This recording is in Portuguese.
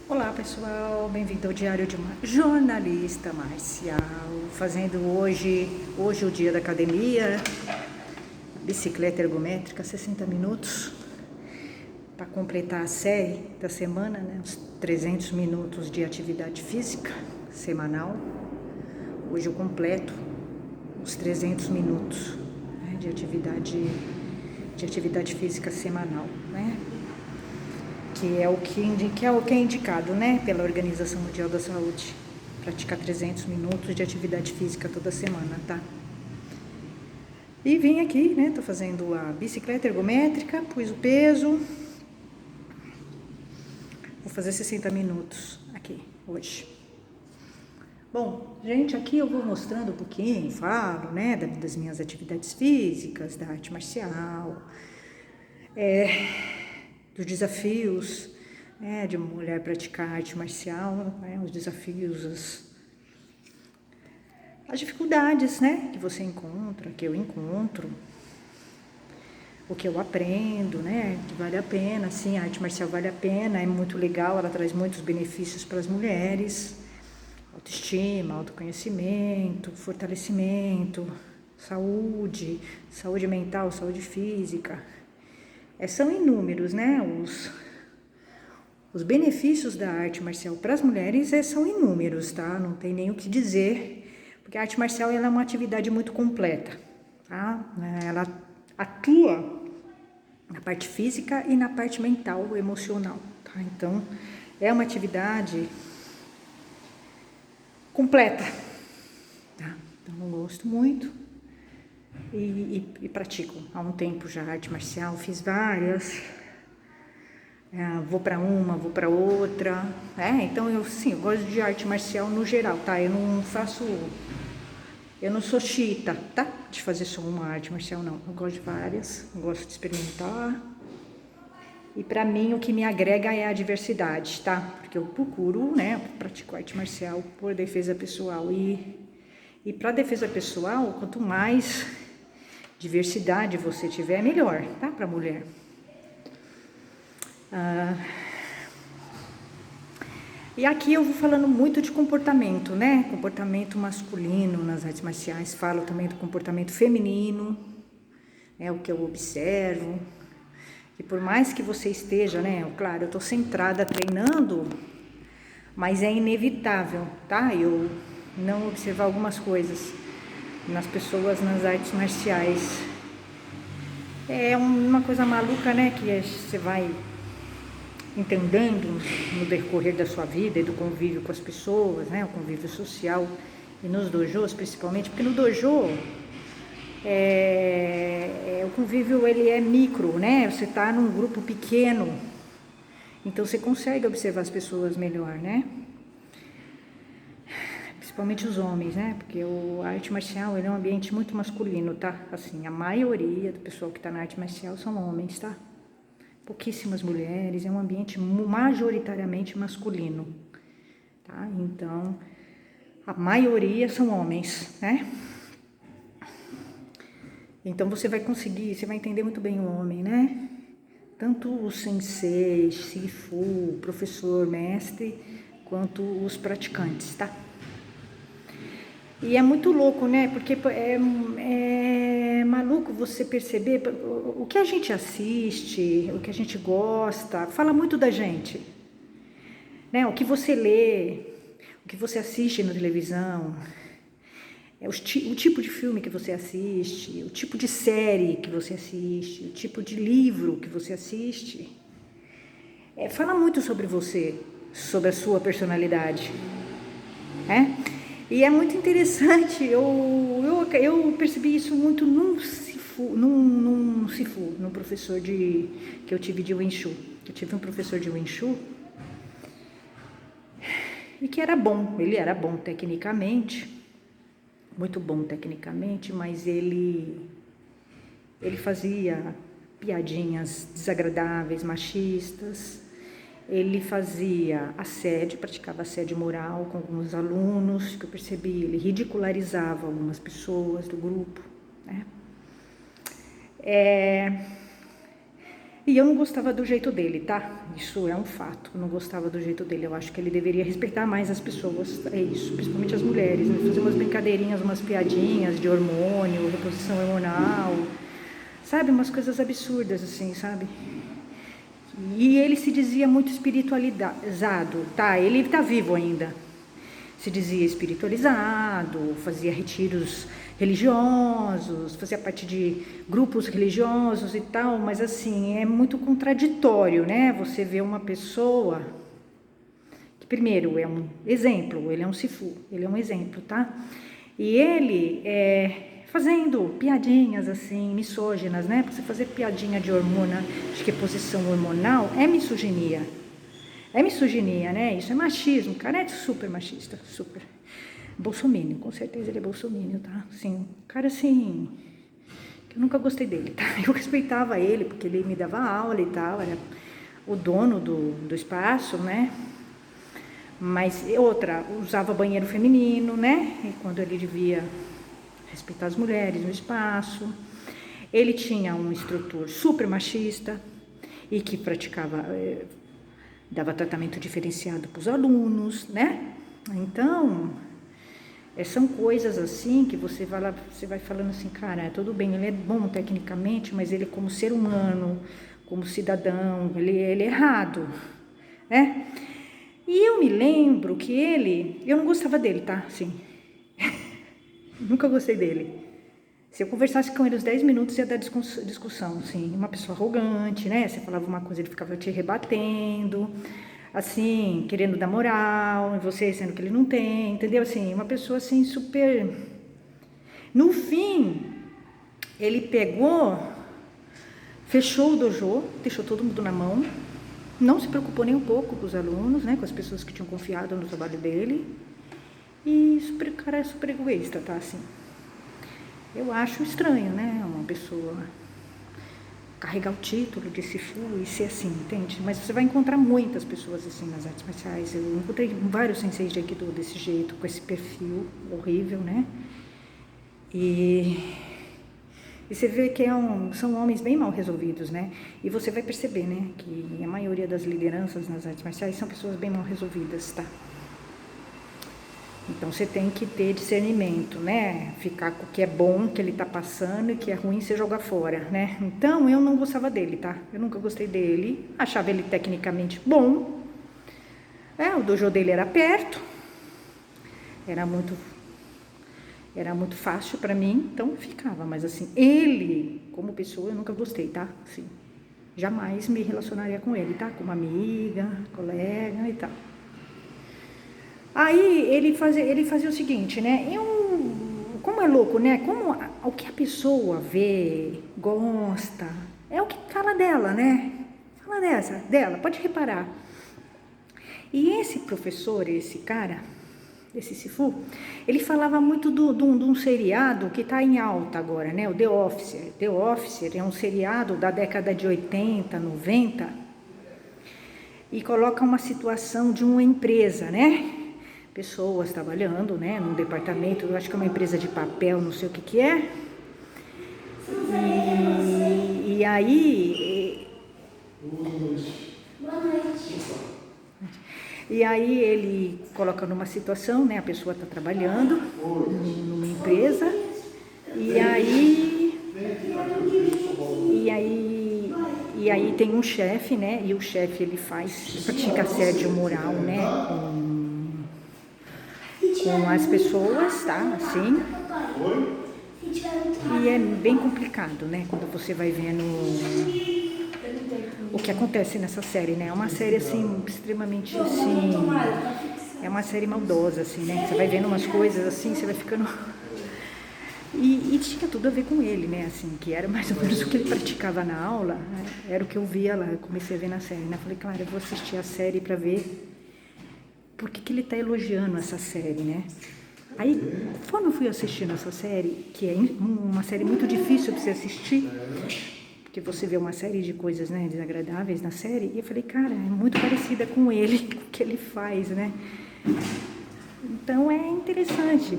Olá pessoal, bem-vindo ao Diário de uma Jornalista Marcial, fazendo hoje o dia da academia, bicicleta ergométrica, 60 minutos, para completar a série da semana, né? Os 300 minutos de atividade física semanal. Hoje eu completo os 300 minutos, né, de atividade física semanal, né? Que é o que é indicado, né, pela Organização Mundial da Saúde, praticar 300 minutos de atividade física toda semana, tá? E vim aqui, né, tô fazendo a bicicleta ergométrica, pus o peso, vou fazer 60 minutos aqui, hoje. Bom, gente, aqui eu vou mostrando um pouquinho, falo, né, das minhas atividades físicas, da arte marcial, dos desafios, né, de uma mulher praticar arte marcial, né, os desafios, as dificuldades, né, que você encontra, que eu encontro, o que eu aprendo, né, que vale a pena, sim, a arte marcial vale a pena, é muito legal, ela traz muitos benefícios para as mulheres, autoestima, autoconhecimento, fortalecimento, saúde mental, saúde física, são inúmeros, né, os benefícios da arte marcial para as mulheres são inúmeros, tá? Não tem nem o que dizer, porque a arte marcial ela é uma atividade muito completa, tá? Ela atua na parte física e na parte mental, emocional, tá? Então, é uma atividade completa, tá? Então, eu gosto muito e pratico há um tempo já arte marcial, fiz várias. Vou para uma, vou para outra, então eu gosto de arte marcial no geral, tá? Eu não sou xiita, tá? De fazer só uma arte marcial, não. Eu gosto de várias, gosto de experimentar. E para mim o que me agrega é a diversidade, tá? Porque eu procuro, né? Eu pratico arte marcial por defesa pessoal e para defesa pessoal, quanto mais diversidade você tiver, melhor, tá? Para mulher. E aqui eu vou falando muito de comportamento, né? Comportamento masculino nas artes marciais. Falo também do comportamento feminino, o que eu observo. E por mais que você esteja, né? Claro, eu tô centrada treinando, mas é inevitável, tá? Eu não observar algumas coisas nas pessoas nas artes marciais. É uma coisa maluca, né? Que você vai entendendo no decorrer da sua vida e do convívio com as pessoas, né, o convívio social e nos dojos principalmente, porque no dojo o convívio ele é micro, né, você está num grupo pequeno, então você consegue observar as pessoas melhor, né, principalmente os homens, né, porque a arte marcial ele é um ambiente muito masculino, tá, assim, a maioria do pessoal que está na arte marcial são homens, tá. Pouquíssimas mulheres, é um ambiente majoritariamente masculino, tá? Então, a maioria são homens, né? Então, você vai entender muito bem o homem, né? Tanto o sensei, sifu, professor, mestre, quanto os praticantes, tá? E é muito louco, né? Porque é maluco você perceber o que a gente assiste, o que a gente gosta, fala muito da gente, né? O que você lê, o que você assiste na televisão, o tipo de filme que você assiste, o tipo de série que você assiste, o tipo de livro que você assiste, fala muito sobre você, sobre a sua personalidade, né? E é muito interessante, eu percebi isso muito num professor que eu tive de Wing Chun. Eu tive um professor de Wing Chun e que era bom, ele era bom tecnicamente, muito bom tecnicamente, mas ele fazia piadinhas desagradáveis, machistas. Ele fazia assédio, praticava assédio moral com alguns alunos, que eu percebi, ele ridicularizava algumas pessoas do grupo, né? E eu não gostava do jeito dele, tá? Isso é um fato, eu não gostava do jeito dele. Eu acho que ele deveria respeitar mais as pessoas, é isso, principalmente as mulheres, né? Fazer umas brincadeirinhas, umas piadinhas de hormônio, reposição hormonal, sabe? Umas coisas absurdas, assim, sabe? E ele se dizia muito espiritualizado, tá? Ele tá vivo ainda. Se dizia espiritualizado, fazia retiros religiosos, fazia parte de grupos religiosos e tal, mas assim, é muito contraditório, né? Você vê uma pessoa que primeiro é um exemplo, ele é um sifu, ele é um exemplo, tá? E ele fazendo piadinhas assim, misóginas, né? Você fazer piadinha de hormona, de que posição hormonal é misoginia. É misoginia, né? Isso é machismo. O cara é super machista, super. Bolsominion, com certeza ele é bolsominion, tá? Assim, um cara assim, que eu nunca gostei dele, tá? Eu respeitava ele, porque ele me dava aula e tal, era o dono do espaço, né? Mas outra, usava banheiro feminino, né? E quando ele devia respeitar as mulheres no espaço. Ele tinha um instrutor super machista e que praticava... dava tratamento diferenciado para os alunos, né? Então, são coisas assim que você vai falando assim, cara, tudo bem, ele é bom tecnicamente, mas ele como ser humano, como cidadão, ele é errado, né? E eu me lembro que eu não gostava dele, tá? Assim, nunca gostei dele. Se eu conversasse com ele uns 10 minutos, ia dar discussão, assim, uma pessoa arrogante, né? Você falava uma coisa, ele ficava te rebatendo, assim, querendo dar moral em você, sendo que ele não tem, entendeu? Assim, uma pessoa, assim, super... No fim, ele pegou, fechou o dojo, deixou todo mundo na mão, não se preocupou nem um pouco com os alunos, né? Com as pessoas que tinham confiado no trabalho dele. E o cara é super egoísta, tá? Assim... Eu acho estranho, né, uma pessoa carregar o título de Sifu e ser assim, entende? Mas você vai encontrar muitas pessoas assim nas artes marciais. Eu encontrei vários senseis de Aikido desse jeito, com esse perfil horrível, né? E você vê que são homens bem mal resolvidos, né? E você vai perceber, né, que a maioria das lideranças nas artes marciais são pessoas bem mal resolvidas, tá? Então você tem que ter discernimento, né? Ficar com o que é bom que ele tá passando e o que é ruim você joga fora, né? Então eu não gostava dele, tá? Eu nunca gostei dele, achava ele tecnicamente bom. O dojo dele era perto, era muito fácil pra mim, então ficava. Mas assim, ele, como pessoa, eu nunca gostei, tá? Assim, jamais me relacionaria com ele, tá? Como amiga, colega e tal. Aí ele fazia o seguinte, né? Como é louco, né? Como o que a pessoa vê, gosta, é o que fala dela, né? Fala dela, pode reparar. E esse professor, esse cara, esse Sifu, ele falava muito de um seriado que está em alta agora, né? O The Office. The Office é um seriado da década de 80, 90 e coloca uma situação de uma empresa, né? Pessoas trabalhando, né, num departamento, eu acho que é uma empresa de papel, não sei o que é. E aí... Boa noite. E aí ele coloca numa situação, né, a pessoa está trabalhando numa empresa, e aí tem um chefe, né, e o chefe ele pratica assédio moral, né, com as pessoas, tá? Assim. E é bem complicado, né? Quando você vai vendo o que acontece nessa série, né? É uma série, assim, extremamente, assim... É uma série maldosa, assim, né? Você vai vendo umas coisas, assim, você vai ficando... E tinha tudo a ver com ele, né? Assim, que era mais ou menos o que ele praticava na aula, né? Era o que eu via lá, eu comecei a ver na série, né? Falei, claro, eu vou assistir a série pra ver... Por que ele está elogiando essa série, né? Aí, conforme eu fui assistindo essa série, que é uma série muito difícil de se assistir, porque você vê uma série de coisas, né, desagradáveis na série, e eu falei, cara, é muito parecida com ele, com o que ele faz, né? Então é interessante.